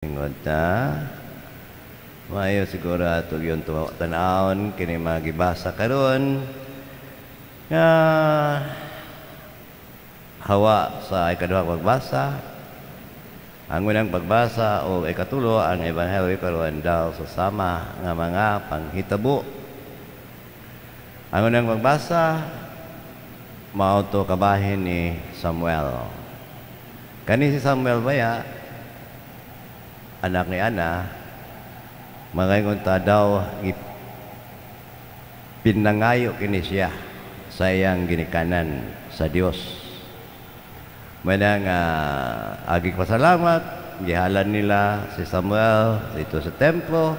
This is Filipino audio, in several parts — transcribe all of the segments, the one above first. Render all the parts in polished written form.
Ingod na maayo siguro ato yung tanawon kini magibasa karon nga hawa sa ikaduhang pagbasa. Ang unang pagbasa o ikatulo ang ebanghelyo karon daw sa sama nga mga panghitabo. Ang unang pagbasa mao to kabahin ni Samuel. Kani si Samuel baya anak ni Ana, magayon ta daw pinangayo kini siya sa iyang ginikanan sa Dios. Manang aging pasalamat, gihalan nila si Samuel dito sa templo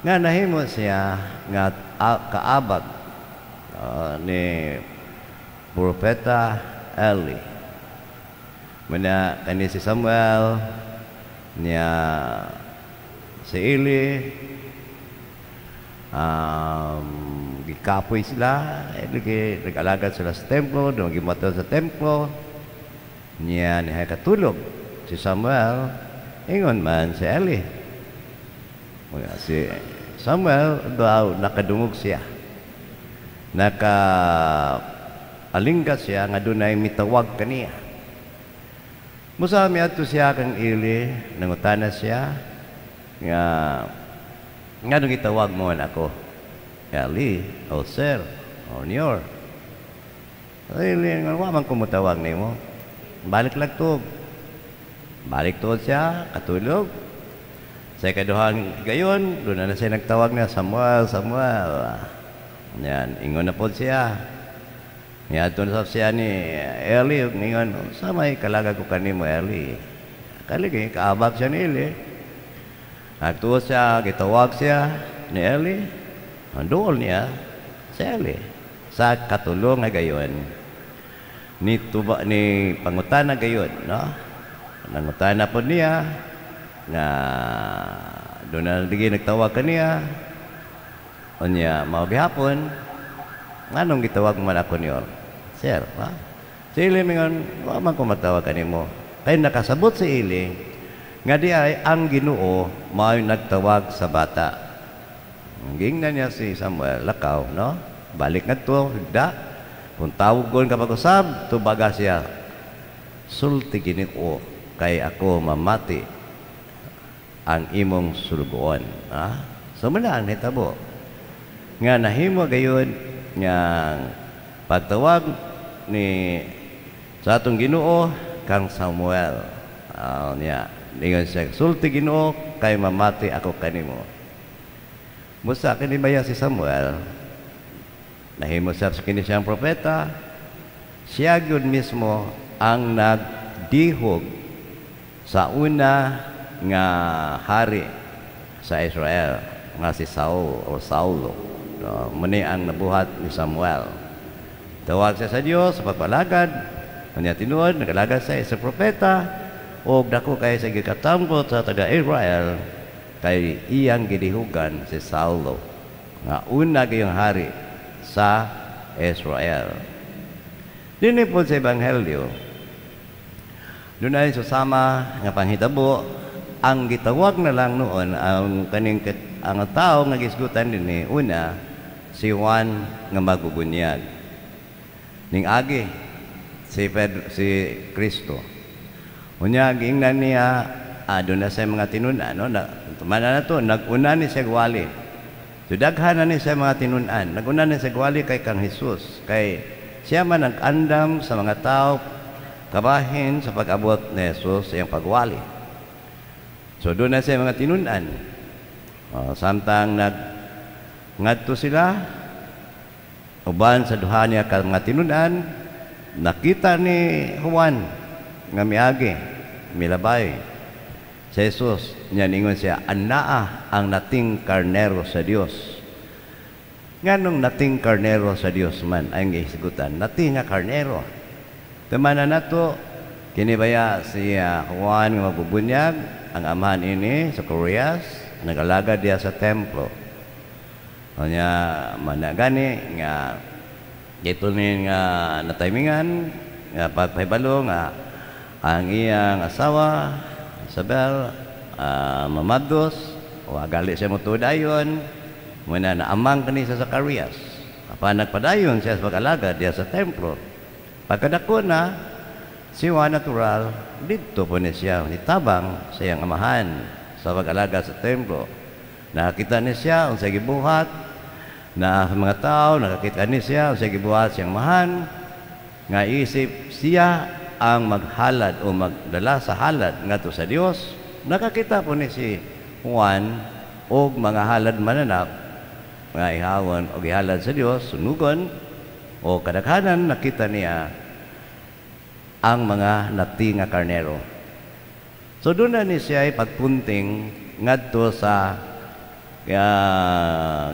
nga nahimo siya nga kaabag ni Propeta Eli. Mana kani si Samuel niya si Eli gikapoy sila, nag-alagad sila sa templo, gimatol sa templo niya niya katulog si Samuel, ingon man si Eli. Si Samuel daw nakadungog siya, alinggat siya nga dunay mitawag kaniya. Musami ato siya kang Eli, nangutana siya nga nung itawag mo ako, Eli, o sir, o niyor. Eli, nga man kumutawag ni mo, balik lang to. Balik to siya, katulog. Sa ikaduhang gayon, doon na siya nagtawag na, Samuel, Samuel. Yan, ingon na po siya. Niadto na siya ni Eli, ningon, sa may kalaga ko kanimo Eli. Kaligi, kaabag siya ni Eli. Nagtuo siya, gitawag siya ni Eli. Andool niya si Eli. Sa katulong nga gayon, ni pangutana gayon, no? Nangutana po niya, nga doon na nagtawag kaniya, o niya, maugihapon, anong gitawag man ako niyo? Sir, ha? Si Eli mingon, man ko matawag kanimo. Kaya nakasabot si Eli, nga di ay ang Ginoo may nagtawag sa bata. Ging na niya si Samuel, lakaw, no? Balik na to, higda. Kung tawagon kapag usab, tubaga siya, sulti Ginoo, kay ako mamati ang imong sulugoon. Ha? So muna ang hitabo. Nga nahimo gayon, nga pagtawag ni sa atong Ginoo kang Samuel niya ningon siya, sulti Ginoo kay mamati ako kanimo. Musa kini baya si Samuel, nahimo siya kini siyang propeta, siya gyud mismo ang nagdihog sa una nga hari sa Israel nga si Saul o Saulo. Muni ang nabuhat ni Samuel. Tawag siya sa Dios sa pagpalagad, kanya tinuod, nagalagad siya sa propeta, o dako kay sa gikatambot sa taga-Israel, kay iyang gidihugan si Saulo, nga una gayong hari sa Israel. Dini po sa Ebanghelyo, doon ay susama nga panghitabo, ang gitawag na lang noon, ang tao nga gisgutan din una, si Juan nga magubunyag. Ning agi si Kristo. Unya giingnan niya doon na sa mga tinunan, no? Tumana na to, naguna ni sa gwali. So daghan na ni sa mga tinunan. Naguna ni sa gwali kay kang Jesus, kay siya man nag-andam sa mga tao kabahin sa pag-abot ni Jesus sa iyang pagwali. So doon na sa mga tinunan. Samtang ngadto sila uban sa duha niya ka mga tinunan, nakita ni Juan nga miagi milabay sa Jesus, niya ningon siya, anaa ang nating karnero sa Dios. Nganong nating karnero sa Dios man ay gisigutan, nating nga karnero. Tumana nato kinibaya si Juan nga mabubunyag, ang amahan ini sa Koreas, nag-alaga diya sa templo. Kanya managani nga ito ni nga natimingan nga pagpahibalo nga ang iyang asawa Isabel mamados o agali siya motudayon muna naamang kani sa Zacarias. Apa nagpadayon siya sa pag-alaga diya sa templo. Pagkadako na siwa natural dito po niya siya nitabang sa iyang amahan sa pag-alaga sa templo. Nakakita niya siya unsay gibuhat na mga tao, nakakita niya siya unsay gibuhat siyang amahan nga isip siya ang maghalad o magdala sa halad ngadto sa Dios. Nakakita po ni si Juan og mga halad mananap nga ihawon og ihalad sa Dios sunugon o kadaghanan nakita niya ang mga nati nga karnero. So doon na ni siya pagpunting ngadto sa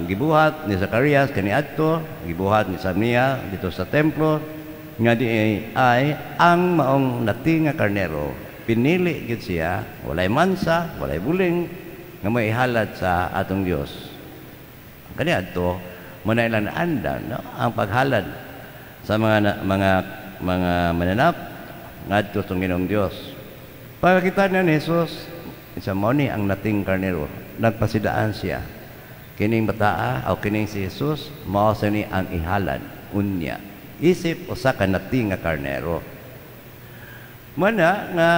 gibuhat ni Zacarias kaniadto, gibuhat ni Samia dito sa templo nga di ay ang maong nati nga karnero pinili gid siya, walay mansa, walay buling nga maihalad sa atong Dios. Kaniadto mo na ilang andan no? Ang paghalad sa mga mananap ngadto sa Ginoong Dios. Pagkita niya ni Jesus, isa mo ni ang nating karnero, nagpasidaan siya. Kining bataa o kining si Jesus, mao sa ni ang ihalad unya. Isip usa ka nati nga karnero. Mana nga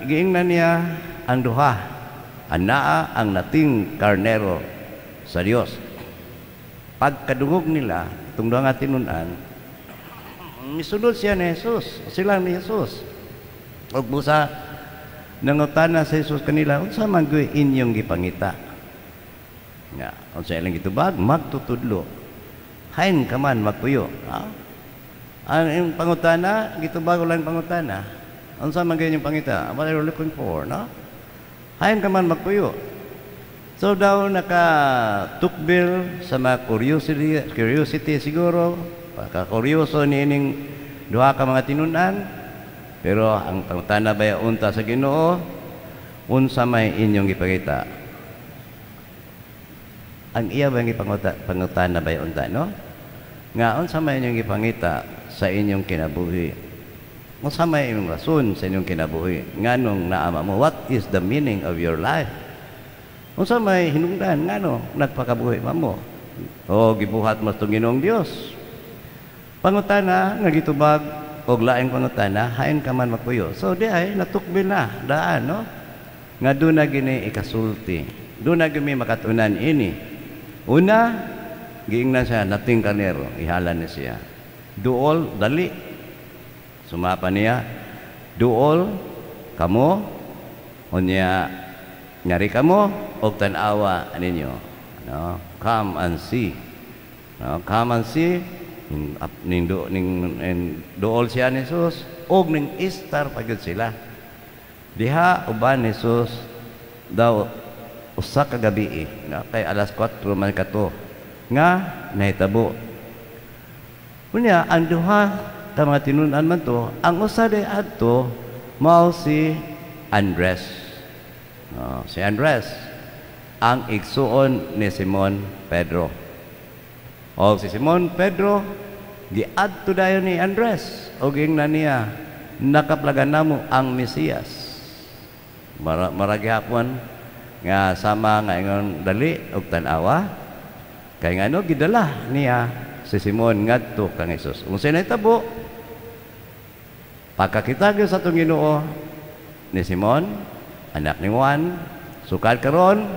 giingnan niya ang duha, anaa ang nating karnero sa Dios. Pagkadungog nila, itong duha nga tinunan, misunod siya ni Jesus, sila ni Jesus. Og busa nangutana sa Jesus kanila, unsa man gyud inyong gipangita? Nga, unsa ilang gitubag, magtutudlo. Hain ka man magpuyo. Ang pangutana, gitubag ulan pangutana. Unsa man gyud inyong pangita? What are you looking for, no? Hain ka man magpuyo. So daw nakatukbil sa mga curiosity siguro, pagka-kuryoso niining duha ka mga tinunan. Pero ang pangutana ba unta sa Ginoo, unsa may inyong gipakita? Ang iya ba ang pangutana ba unta, no? Nga unsa may inyong gipangita sa inyong kinabuhi? Unsa may inyong rason sa inyong kinabuhi? Nganong naama mo? What is the meaning of your life? Unsa may hinungdan ngano nagpakabuhi mo? O gibuhat mo sa Ginoong Dios. Pangutana nga gitubag og laing pangutana, hain ka man magpuyo. So di ay natukbil na daan, no? Nga doon na gini ikasulti. Doon na gini makatunan ini. Una, giingnan siya nating karnero, ihalan niya siya. Duol, dali. Sumapa niya. Duol, kamo, unya, nyari kamo, og tanawa ninyo. No? Come and see. No? Come and see. Ning dool siya ni Jesus og ning Easter pagyud sila diha uban ni Jesus daw usa ka gabi no? Kay alas 4 man kato nga nahitabo unya ang duha ka mga tinunan man to ang usa day adto mao si Andres no? Si Andres ang igsuon ni Simon Pedro. O si Simon Pedro giadto dayon ni Andres og ingnan niya nakaplagan namo ang Mesiyas. Maragi hapon nga sama nga ingon dali og tan-awa kay ngano gidala niya si Simon ngadto kang Hesus. Unsay nahitabo? Pagkakita gyud sa atong Ginoo ni Simon anak ni Juan sukad karon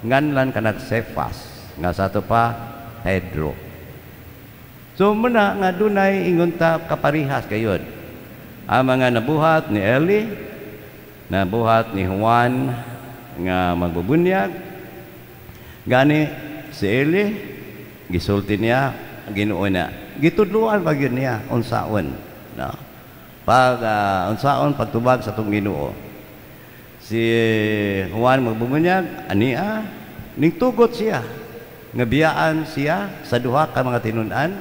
nganlan kanang Cephas nga sa ato pa Pedro. So muna nga dunay ingon ta kaparihas kayon. Ang mga nabuhat ni Eli, nabuhat ni Juan nga magbubunyag. Gani si Eli gisulti niya Ginoo na. Gitudloan ba gyud niya unsaon, no? Pag unsaon pagtubag sa tong Ginoo. Si Juan magbubunyag ania ning tugot siya. Nga biyaan siya sa duha ka mga tinunan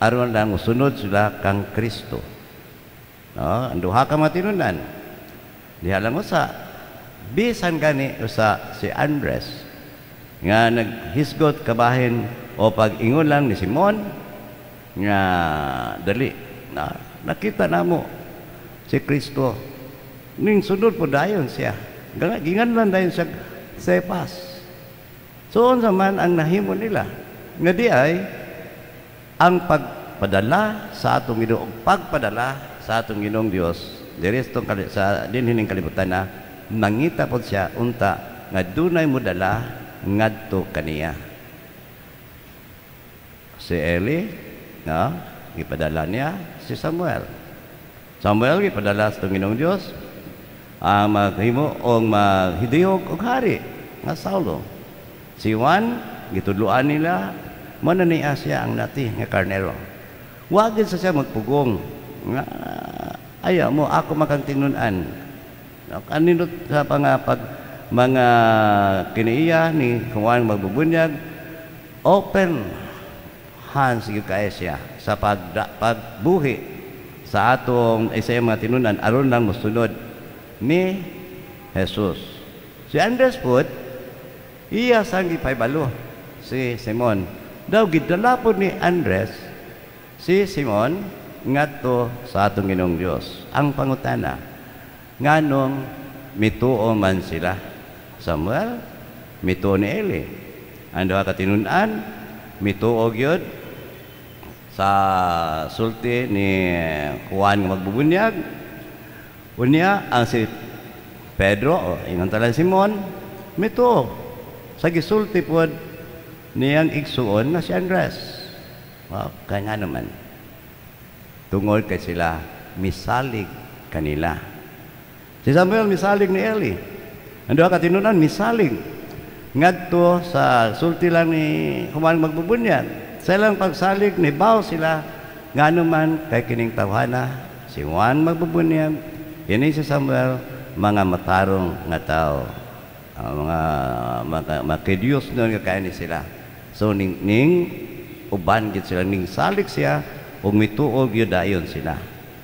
aron lang sunod sila kang Kristo. No, ang duha ka mga tinunan. Diha lang usa bisan gani usa si Andres nga naghisgot kabahin o pag-ingon lang ni Simon nga dali na nakita namo si Kristo ning sunod po dayon siya ginganlan dayon sa Cephas. So unsa man ang nahimo nila nga di ay ang pagpadala sa atong Ginoo, pagpadala sa atong Ginoong Dios diri sa dinhining kalibutan na mangita pod siya unta nga dunay modala ngadto kaniya. Si Eli nga gipadala niya si Samuel. Samuel gipadala sa Ginoong Dios ang maghimo og maghidiyog og hari nga Saulo. Si Juan gitudloan nila mo na ni Asya ang nati nga karnero. Wa gid sa siya magpugong nga ayaw mo ako makang tinunan. Kaninot sa pag mga kiniya ni Juan magbubunyag, open hands gyud kay siya sa pagbuhi sa atong isa mga tinunan aron lang mosunod ni Jesus. Si Andres pud iya sang gipaybalo si Simon. Daw gidala po ni Andres si Simon ngadto sa atong Ginoong Dios. Ang pangutana, nganong mituo man sila? Samuel, mituo ni Eli. Ang duha ka tinunan, mituo gyud sa sulti ni Juan nga magbubunyag. Unya ang si Pedro, ingon talan Simon, mituo sa gisulti pod niyang igsuon na si Andres. Kaya nga naman, tungod kay sila misalig kanila. Si Samuel misalig ni Eli. Ang duha ka tinunan misalig ngadto sa sulti lang ni Juan magbubunyag. Sa ilang pagsalig ni baw sila ngano man kay kining tawhana si Juan magbubunyag, ini si Samuel mga matarong nga tao, mga makidiyos nun nga kaya ni sila. So ning uban gid sila ning salig siya ug mituog gyud dayon sila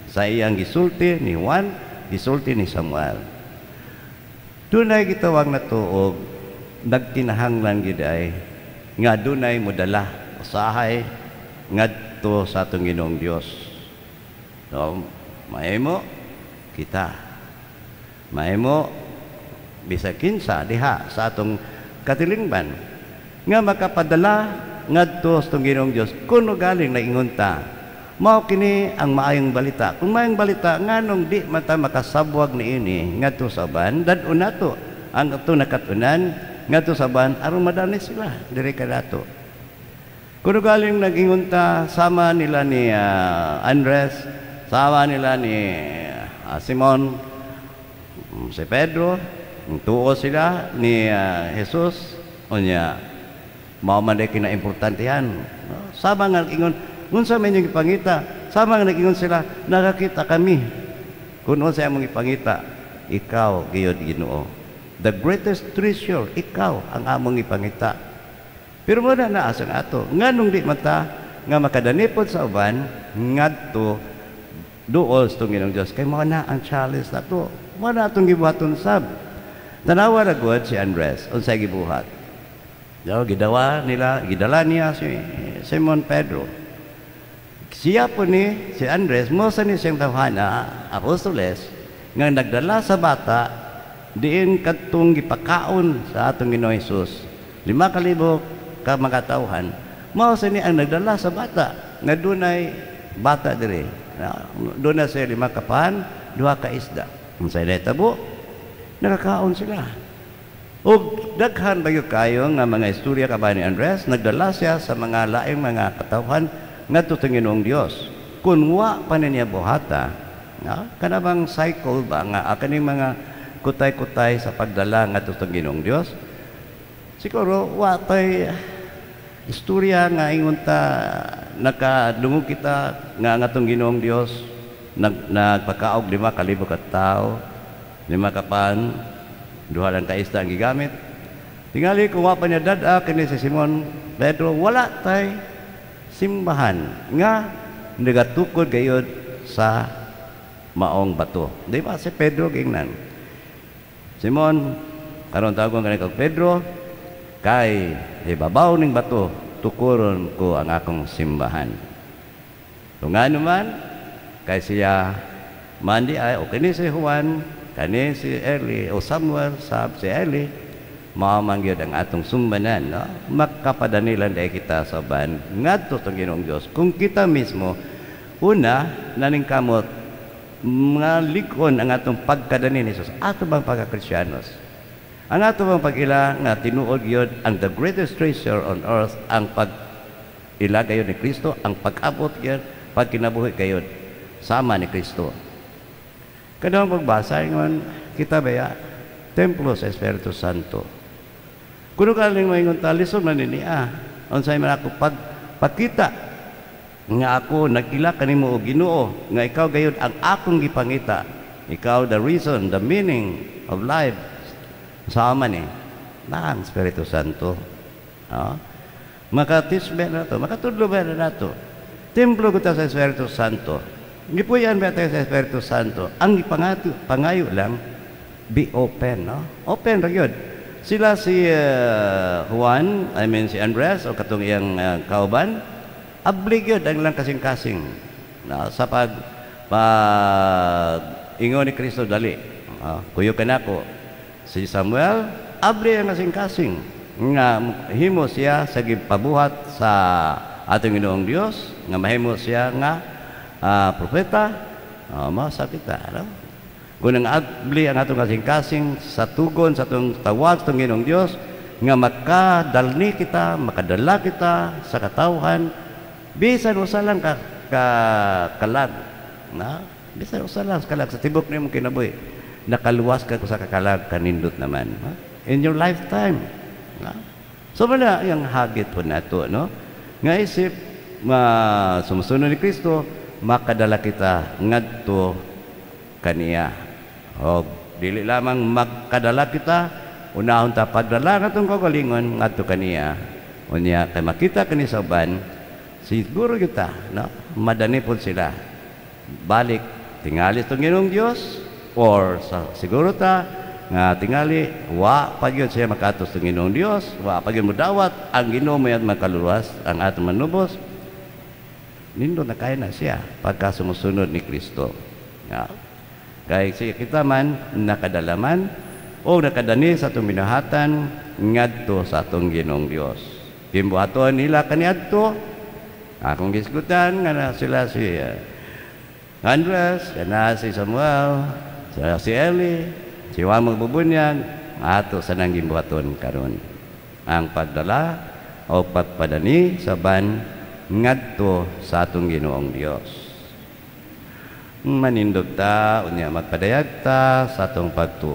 sa iyang gisulti ni Juan, gisulti ni Samuel. Dunay gitawag na tuog nagtinahanglan gyud ay nga dunay modala usahay ngadto sa atong Ginoong Dios. So mahimo kita, mahimo bisag kinsa diha sa atong katilingban nga makapadala ngadto sa atong Ginoong Dios kuno galing na ingunta mao kini ang maayong balita. Kung maayong balita nganong di mata makasabwag niini ngadto sa ban dad-on nato ang atong nakatunan ngadto sa ban aron madani sila diri kadato. Kuno galing nag-ingunta sama nila ni Andres, sama nila ni Simon, si Pedro, tuo sila ni Jesus, unya mao man day kinaimportantehan. Sama nga nag-ingon, unsa man yung ipangita, sama nga nag-ingon sila, nakakita kami. Kung unsa among ipangita, ikaw gayud Ginoo. The greatest treasure, ikaw ang among ipangita. Pero muna na asang ato, nganong di mata nga makadanipod sa uban ngadto duol sa Ginoong Dios kay mao na ang challenge nato. Mao na atong gibuhaton sab. Tanawa ra gud si Andres unsay gibuhat. Daw gidala niya si Simon Pedro. Siya po ni si Andres mo sa ni siyang tawhana apostoles nga nagdala sa bata diin kadtong gipakaon sa atong Ginoong Hesus 5,000 ka mga tauhan. Mao sa ni ang nagdala sa bata nga dunay bata diri. Doon na sa 5 kapan, 2 ka isda. Kung sa letabo, nakakaon sila. O daghan bayo kayo nga mga istorya kabayan ni Andres, nagdala siya sa mga laing mga katawhan nga tutong Ginoong Dios. Kung wa pa niya buhata, kanabang cycle ba nga kaning mga kutay-kutay sa pagdala nga tutong Ginoong Dios, siguro wa tay istorya nga ingon ta nakadungog kita nga atong Ginoong Dios nagpakaog 5,000 ka tawo, 5 kapan, 2 lang ka isda ang gigamit. Tingali kung wa pa niya dada kini si Simon Pedro, wala tay simbahan nga nagatukod gayud sa maong bato. Di ba si Pedro gingnan? Simon, karon tawgon kanang kag Pedro, kay ibabaw ning bato tukuron ko ang akong simbahan. Kung ano man kay siya mandi ay o kini si Juan kani si Eli o Samuel sab si Eli mao man gyud ang atong sumbanan, no? Makapadanilan dai kita sa ban ngadto tong Ginoong Dios kung kita mismo una naningkamot mga likon ang atong pagkadani ni Jesus ato bang pagka-Kristiyanos, ang ato bang pag-ila nga tinuod gyud ang the greatest treasure on earth ang pag-ila gayud ni Kristo, ang pag-abot gyud pagkinabuhi gayud sama ni Kristo. Kadang pagbasa ingon kita baya templo sa Espiritu Santo. Kuno kaling maingon ta lison man niya. Unsay man ako pagpakita nga ako nagila kanimo og Ginoo nga ikaw gayud ang akong gipangita. Ikaw the reason, the meaning of life. Sama ni ang Espiritu Santo. Makatisbe na to, makatudlo ba na to. Templo ko ta sa Espiritu Santo. Gipuyan ba tayo sa Espiritu Santo? Ang pangayo lang, be open, no? Open ra gyud. Sila si Juan, si Andres o katong iyang kauban, abli gyud ang lang kasing-kasing na sa pag ingon ni Kristo dali. Kuyo kanako si Samuel, abli ang kasing-kasing nga himo siya sa gipabuhat sa atong Ginoong Dios, nga mahimo siya nga propeta, masa kita, no? Kung ang abli ang atong kasing-kasing sa tugon sa atong tawag sa Ginoong Dios nga makadalni kita, makadala kita sa katawhan bisan usa lang kalag, na bisan usa lang kalag sa tibok nimo kinabuhi, nakaluwas ka sa kakalag kanindot naman, in your lifetime, na? So wala yung hagit po nato, no? Nga isip sumusunod ni Kristo, makadala kita ngadto kaniya. O dili lamang makadala kita, unahon ta pagdala ngatong kagalingon ngadto kaniya. Unya kay makita kani sa uban, siguro kita, no? Madani pod sila balik tingali tong Ginoong Dios, or siguro ta nga tingali wa pagyud siya makatos tong Ginoong Dios, wa pagyud modawat ang Ginoo mayad makaluluwas ang atong manubos. Nindo na kaya na siya pagka sumusunod ni Kristo. Kaya kita man nakadalaman o nakadani sa itong minahatan ngadto sa atong Ginoong Dios. Kimbuhaton nila kaniadto, akong gisgutan nga na sila si Andres, na si Samuel, si Eli, si Juan magbubunyag, ato sa nang gimbuhaton karon ang pagdala o pagpadani sa ban ngadto sa atong Ginoong Dios. Manindog ta unya magpadayag ta sa atong pagtuo.